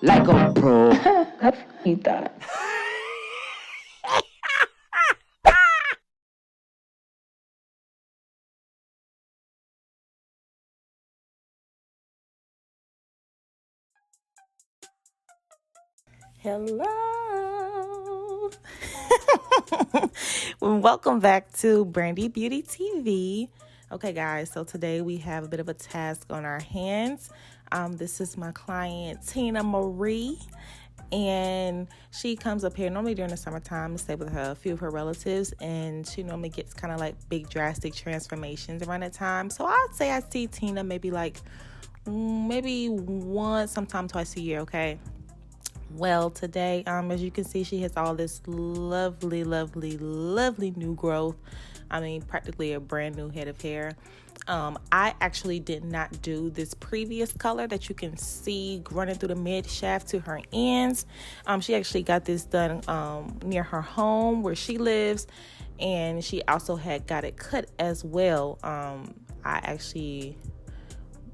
like a pro. Capita. Hello. Well, welcome back to Brandi Beauty TV. Okay, guys, so today we have a bit of a task on our hands. This is my client, Tina Marie, and she comes up here normally during the summertime to stay with a few of her relatives, and she normally gets kind of like big drastic transformations around that time. So I'd say I see Tina maybe once, sometime twice a year, okay? Well, today, as you can see, she has all this lovely new growth. I mean, practically a brand new head of hair. I actually did not do this previous color that you can see running through the mid shaft to her ends. She actually got this done near her home where she lives, and she also had got it cut as well.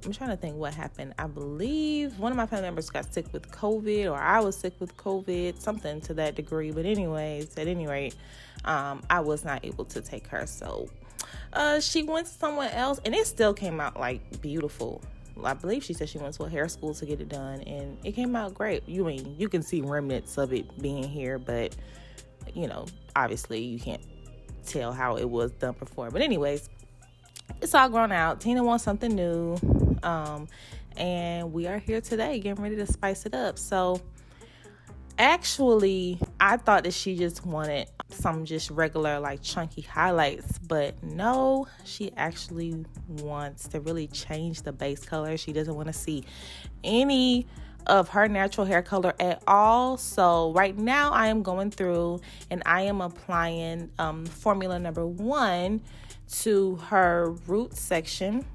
I'm trying to think what happened. I believe one of my family members got sick with COVID, or I was sick with COVID, something to that degree. But anyways, at any rate, I was not able to take her. So she went somewhere else, and it still came out like beautiful. I believe she said she went to a hair school to get it done, and it came out great. You can see remnants of it being here, but obviously you can't tell how it was done before. But anyways, it's all grown out. Tina wants something new. And we are here today getting ready to spice it up. So actually, I thought that she just wanted some just regular like chunky highlights, but no, she actually wants to really change the base color. She doesn't want to see any of her natural hair color at all. So right now I am going through and I am applying formula number 1 to her root section.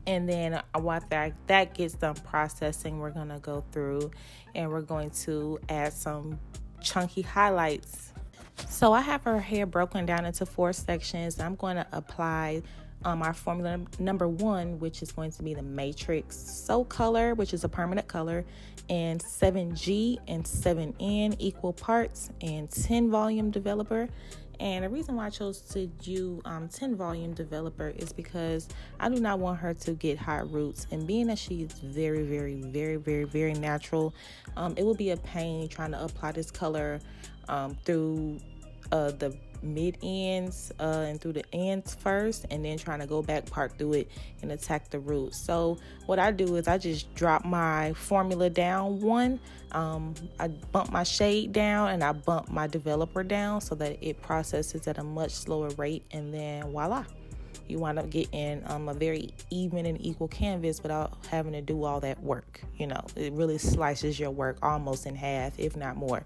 And then once that gets done processing, we're going to go through and we're going to add some chunky highlights. So I have her hair broken down into 4 sections. I'm going to apply our formula number 1, which is going to be the Matrix So Color, which is a permanent color, and 7G and 7N equal parts, and 10 volume developer. And the reason why I chose to do 10 volume developer is because I do not want her to get hot roots. And being that she is very natural, it will be a pain trying to apply this color through the mid ends and through the ends first, and then trying to go back part through it and attack the roots. So what I do is I just drop my formula down 1. I bump my shade down and I bump my developer down so that it processes at a much slower rate, and then voila, you wind up getting a very even and equal canvas without having to do all that work. It really slices your work almost in half, if not more.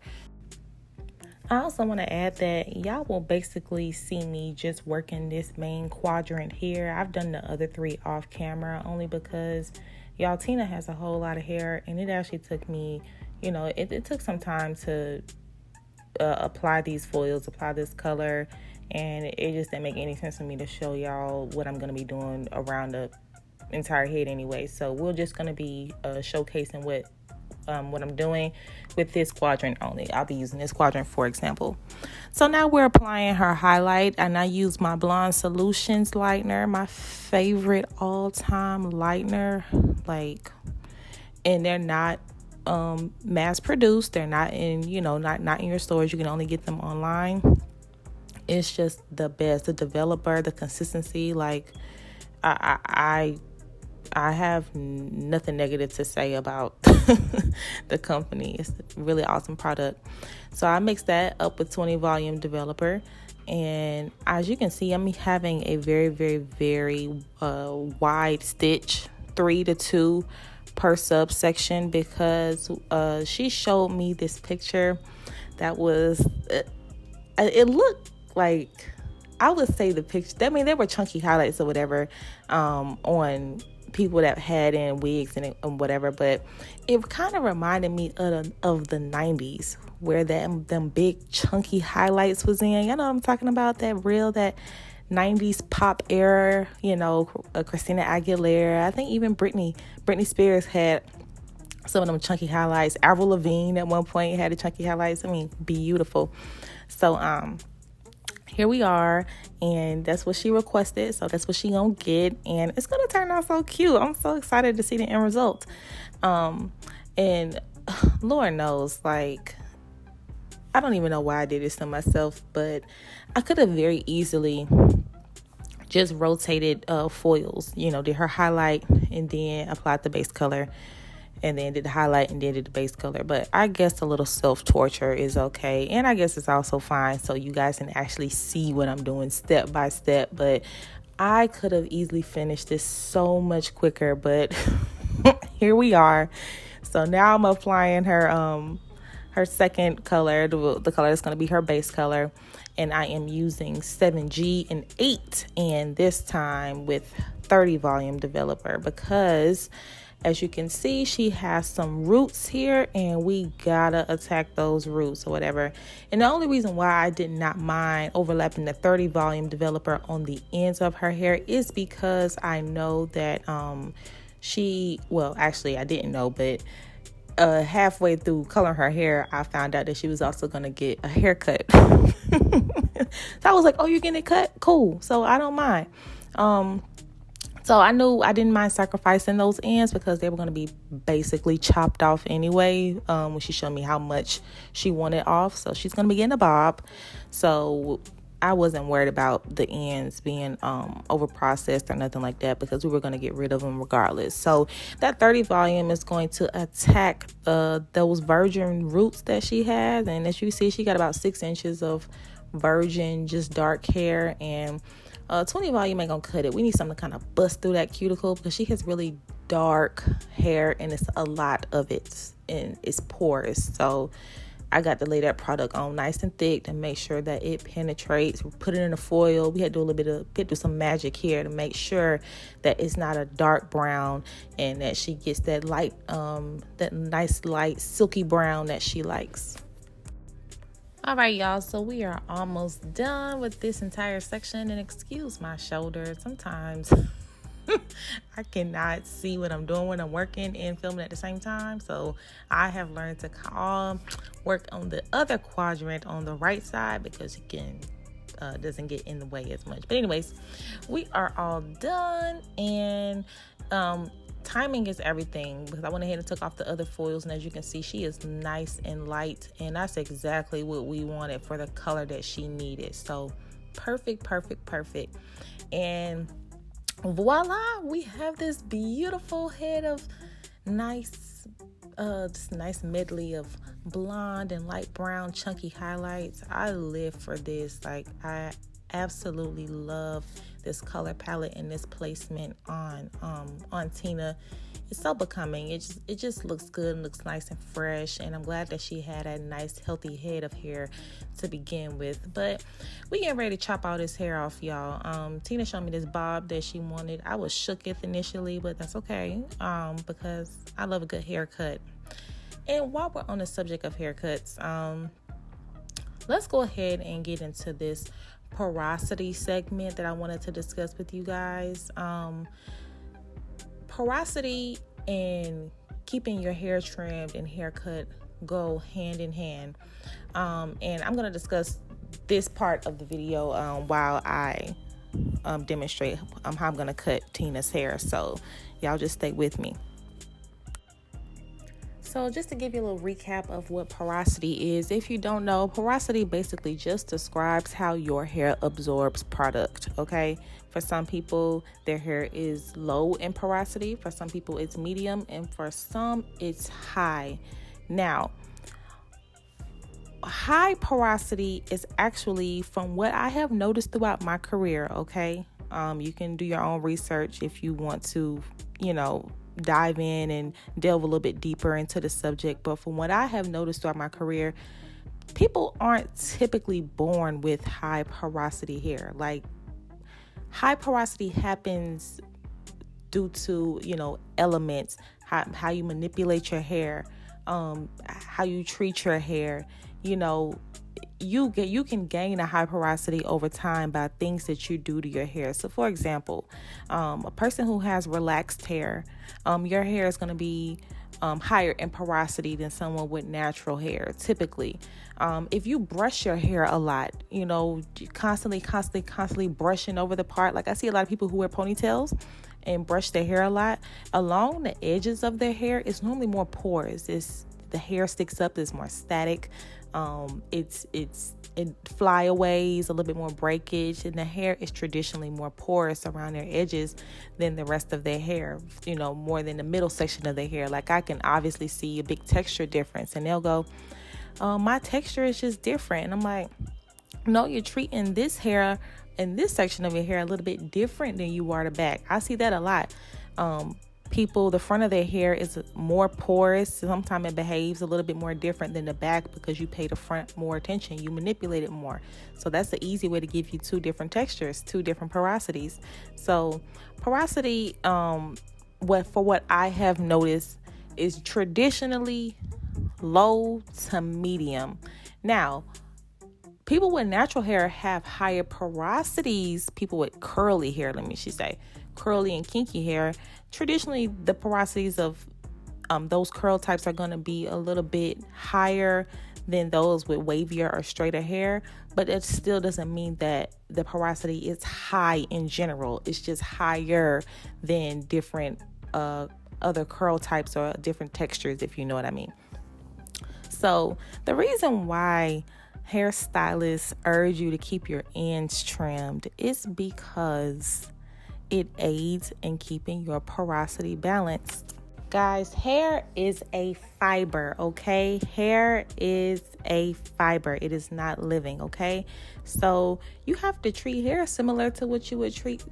I also want to add that y'all will basically see me just working this main quadrant here. I've done the other 3 off camera only because y'all, Tina has a whole lot of hair, and it actually took me, it took some time to apply these foils, apply this color, and it just didn't make any sense for me to show y'all what I'm going to be doing around the entire head anyway. So we're just going to be showcasing what I'm doing with this quadrant only. I'll be using this quadrant for example. So now we're applying her highlight, and I use my Blonde Solutions lightener, my favorite all-time lightener. And they're not mass produced. They're not in not in your stores. You can only get them online. It's just the best. The developer, the consistency, I have nothing negative to say about the company. It's a really awesome product. So I mix that up with 20 volume developer. And as you can see, I'm having a very wide stitch, 3 to 2 per subsection, because she showed me this picture that was, it looked like, I would say the picture, I mean, there were chunky highlights or whatever on people that had in wigs and whatever, but it kind of reminded me of the 90s where them big chunky highlights was in. You know what I'm talking about? That 90s pop era, Christina Aguilera. I think even Britney Spears had some of them chunky highlights. Avril Lavigne at one point had the chunky highlights. I mean, beautiful. So here we are, and that's what she requested, so that's what she gonna get, and it's gonna turn out so cute. I'm so excited to see the end result. And Lord knows, like, I don't even know why I did this to myself, but I could have very easily just rotated foils, did her highlight and then applied the base color, and then did the highlight and then did the base color. But I guess a little self-torture is okay, and I guess it's also fine so you guys can actually see what I'm doing step by step. But I could have easily finished this so much quicker, but here we are. So now I'm applying her second color, the color that's going to be her base color, and I am using 7G and 8, and this time with 30 volume developer, because as you can see, she has some roots here, and we gotta attack those roots or whatever. And the only reason why I did not mind overlapping the 30 volume developer on the ends of her hair is because I know that actually I didn't know, but halfway through coloring her hair, I found out that she was also gonna get a haircut. So I was like, oh, you're getting it cut? Cool. So I don't mind. So I knew I didn't mind sacrificing those ends because they were going to be basically chopped off anyway when she showed me how much she wanted off. So she's going to be getting a bob. So I wasn't worried about the ends being over processed or nothing like that, because we were going to get rid of them regardless. So that 30 volume is going to attack those virgin roots that she has. And as you see, she got about 6 inches of virgin, just dark hair, and 20 volume ain't gonna cut it. We need something to kind of bust through that cuticle, because she has really dark hair and it's a lot of it and it's porous. So I got to lay that product on nice and thick to make sure that it penetrates. We put it in a foil. We had to do some magic here to make sure that it's not a dark brown and that she gets that light, that nice light silky brown that she likes. All right, y'all, so we are almost done with this entire section, and excuse my shoulder. Sometimes I cannot see what I'm doing when I'm working and filming at the same time, so I have learned to work on the other quadrant on the right side because it doesn't get in the way as much. But anyways, we are all done, and timing is everything, because I went ahead and took off the other foils, and as you can see, she is nice and light, and that's exactly what we wanted for the color that she needed. So perfect. And voila, we have this beautiful head of this nice medley of blonde and light brown chunky highlights. I live for this. Like, I absolutely love this color palette and this placement on Tina. It's so becoming. It just looks good and looks nice and fresh, and I'm glad that she had a nice healthy head of hair to begin with. But we getting ready to chop all this hair off, y'all. Tina showed me this bob that she wanted. I was shooketh initially, but that's okay, because I love a good haircut. And while we're on the subject of haircuts, let's go ahead and get into this porosity segment that I wanted to discuss with you guys. Porosity and keeping your hair trimmed and haircut go hand in hand. And I'm going to discuss this part of the video while I demonstrate how I'm going to cut Tina's hair. So y'all just stay with me. So just to give you a little recap of what porosity is, if you don't know, porosity basically just describes how your hair absorbs product, okay? For some people, their hair is low in porosity. For some people, it's medium. And for some, it's high. Now, high porosity is actually, from what I have noticed throughout my career, okay? You can do your own research if you want to, dive in and delve a little bit deeper into the subject. But from what I have noticed throughout my career, people aren't typically born with high porosity hair. Like, high porosity happens due to, elements, how you manipulate your hair, how you treat your hair. You can gain a high porosity over time by things that you do to your hair. So for example, a person who has relaxed hair, your hair is going to be higher in porosity than someone with natural hair. Typically, if you brush your hair a lot, constantly brushing over the part, like I see a lot of people who wear ponytails and brush their hair a lot, along the edges of their hair, it's normally more porous. The hair sticks up, it's more static. It flyaways, a little bit more breakage, and the hair is traditionally more porous around their edges than the rest of their hair, more than the middle section of their hair. Like I can obviously see a big texture difference, and they'll go, my texture is just different. And I'm like, no, you're treating this hair and this section of your hair a little bit different than you are the back. I see that a lot. People, the front of their hair is more porous. Sometimes it behaves a little bit more different than the back because you pay the front more attention. You manipulate it more. So that's the easy way to give you two different textures, two different porosities. So porosity, what I have noticed is traditionally low to medium. Now, people with natural hair have higher porosities. People with curly hair, curly and kinky hair, traditionally the porosities of those curl types are going to be a little bit higher than those with wavier or straighter hair, but it still doesn't mean that the porosity is high in general. It's just higher than different other curl types or different textures, if you know what I mean. So the reason why hairstylists urge you to keep your ends trimmed is because it aids in keeping your porosity balanced. Guys, hair is a fiber, okay? Hair is a fiber. It is not living, okay? So you have to treat hair similar to what you would treat,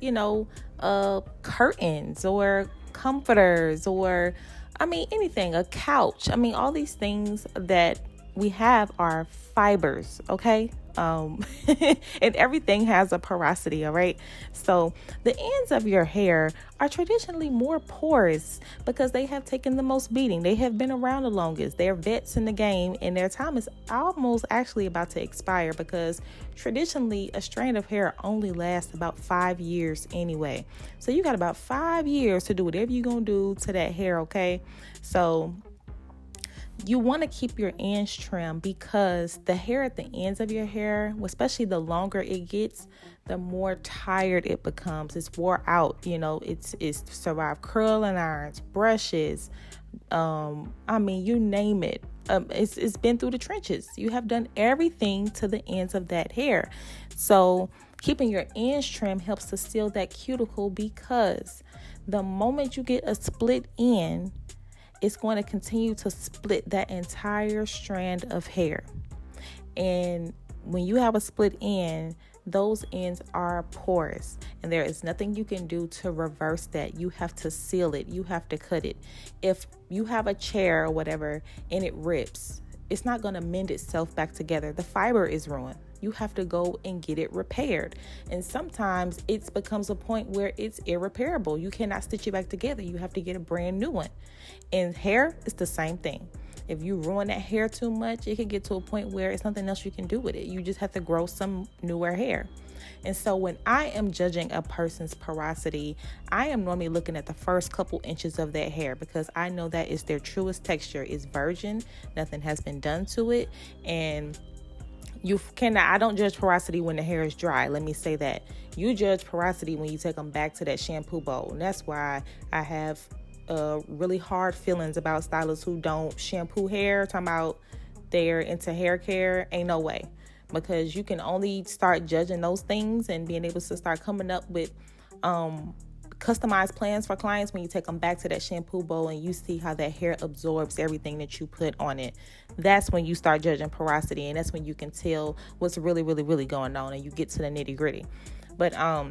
curtains or comforters or, anything, a couch. All these things that we have are fibers, okay? And everything has a porosity, all right? So the ends of your hair are traditionally more porous because they have taken the most beating. They have been around the longest. They're vets in the game, and their time is almost actually about to expire because traditionally a strand of hair only lasts about 5 years anyway. So you got about 5 years to do whatever you're going to do to that hair, okay? So you want to keep your ends trimmed because the hair at the ends of your hair, especially the longer it gets, the more tired it becomes. It's wore out, it's survived curling irons, brushes, you name it. It's been through the trenches. You have done everything to the ends of that hair. So keeping your ends trimmed helps to seal that cuticle because the moment you get a split end, it's going to continue to split that entire strand of hair. And when you have a split end, those ends are porous, and there is nothing you can do to reverse that. You have to seal it. You have to cut it. If you have a chair or whatever and it rips, it's not going to mend itself back together. The fiber is ruined. You have to go and get it repaired. And sometimes it becomes a point where it's irreparable. You cannot stitch it back together. You have to get a brand new one. And hair is the same thing. If you ruin that hair too much, it can get to a point where it's nothing else you can do with it. You just have to grow some newer hair. And so when I am judging a person's porosity, I am normally looking at the first couple inches of their hair because I know that is their truest texture. It's virgin. Nothing has been done to it. And I don't judge porosity when the hair is dry. Let me say that. You judge porosity when you take them back to that shampoo bowl. And that's why I have really hard feelings about stylists who don't shampoo hair, talking about they're into hair care. Ain't no way. Because you can only start judging those things and being able to start coming up with customized plans for clients when you take them back to that shampoo bowl and you see how that hair absorbs everything that you put on it. That's when you start judging porosity, and that's when you can tell what's really, really, really going on, and you get to the nitty gritty. But I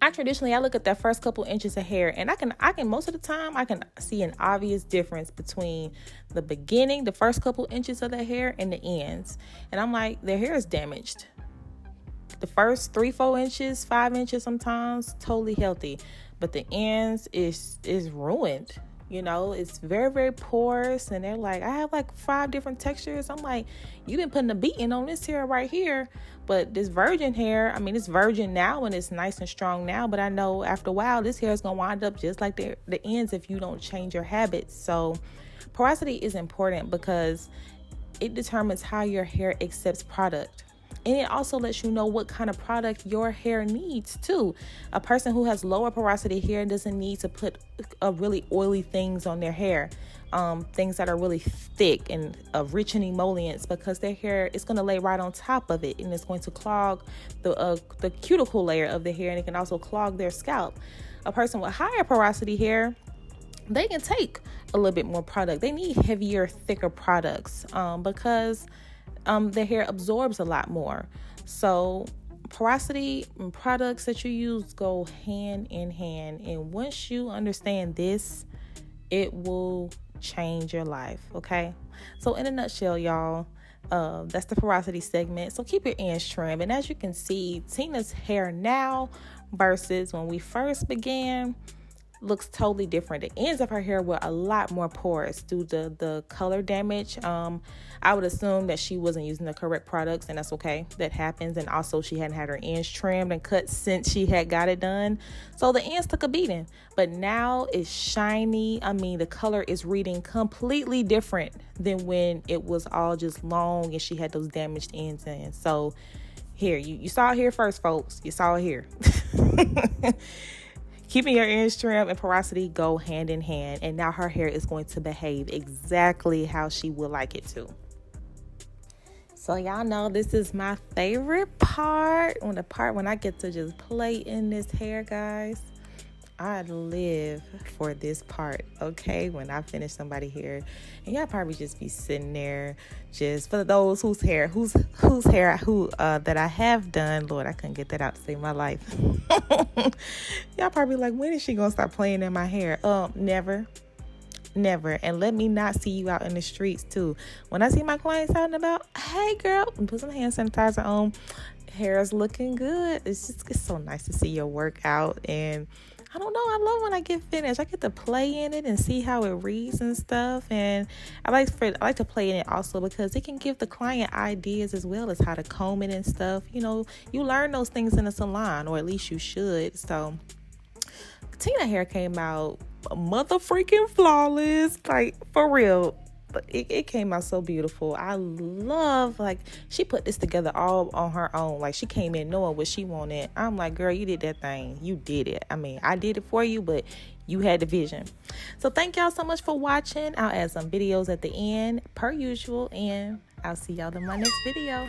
look at that first couple inches of hair, and I can most of the time I can see an obvious difference between the beginning, the first couple inches of the hair, and the ends. And I'm like, their hair is damaged. The first 3-4 inches, 5 inches sometimes, totally healthy, but the ends is ruined. You know, it's very, very porous. And they're like, I have like 5 different textures. I'm like, you've been putting a beating on this hair right here. But this virgin hair, I mean, it's virgin now and it's nice and strong now. But I know after a while, this hair is going to wind up just like the ends if you don't change your habits. So porosity is important because it determines how your hair accepts product. And it also lets you know what kind of product your hair needs too. A person who has lower porosity hair doesn't need to put really oily things on their hair. Things that are really thick and rich in emollients, because their hair is going to lay right on top of it, and it's going to clog the cuticle layer of the hair, and it can also clog their scalp. A person with higher porosity hair, they can take a little bit more product. They need heavier, thicker products because their hair absorbs a lot more. So porosity and products that you use go hand in hand. And once you understand this, it will change your life. Okay. So in a nutshell, y'all, that's the porosity segment. So keep your ends trimmed. And as you can see, Tina's hair now versus when we first began looks totally different. The ends of her hair were a lot more porous due to the color damage. I would assume that she wasn't using the correct products, and that's okay. That happens. And also she hadn't had her ends trimmed and cut since she had got it done. So the ends took a beating, but now it's shiny. I mean, the color is reading completely different than when it was all just long and she had those damaged ends in. So here, you saw it here first, folks. You saw it here. Keeping your ends trimmed and porosity go hand in hand. And now her hair is going to behave exactly how she would like it to. So y'all know this is my favorite part. When I get to just play in this hair, guys. I live for this part, okay? When I finish somebody's hair, and y'all probably just be sitting there, just for those whose hair that I have done. Lord, I couldn't get that out to save my life. Y'all probably like, when is she gonna start playing in my hair? Never. And let me not see you out in the streets too. When I see my clients out and about, hey girl, put some hand sanitizer on. Hair is looking good. It's so nice to see your work out. And I don't know, I love when I get finished. I get to play in it and see how it reads and stuff. And I like to play in it also because it can give the client ideas as well as how to comb it and stuff. You know, you learn those things in a salon, or at least you should. So Tina hair came out mother freaking flawless, like for real. It came out so beautiful. I love, like, she put this together all on her own. Like, she came in knowing what she wanted. I'm like, girl, you did that thing. You did it. I mean, I did it for you, but you had the vision. So thank y'all so much for watching. I'll add some videos at the end per usual, and I'll see y'all in my next video.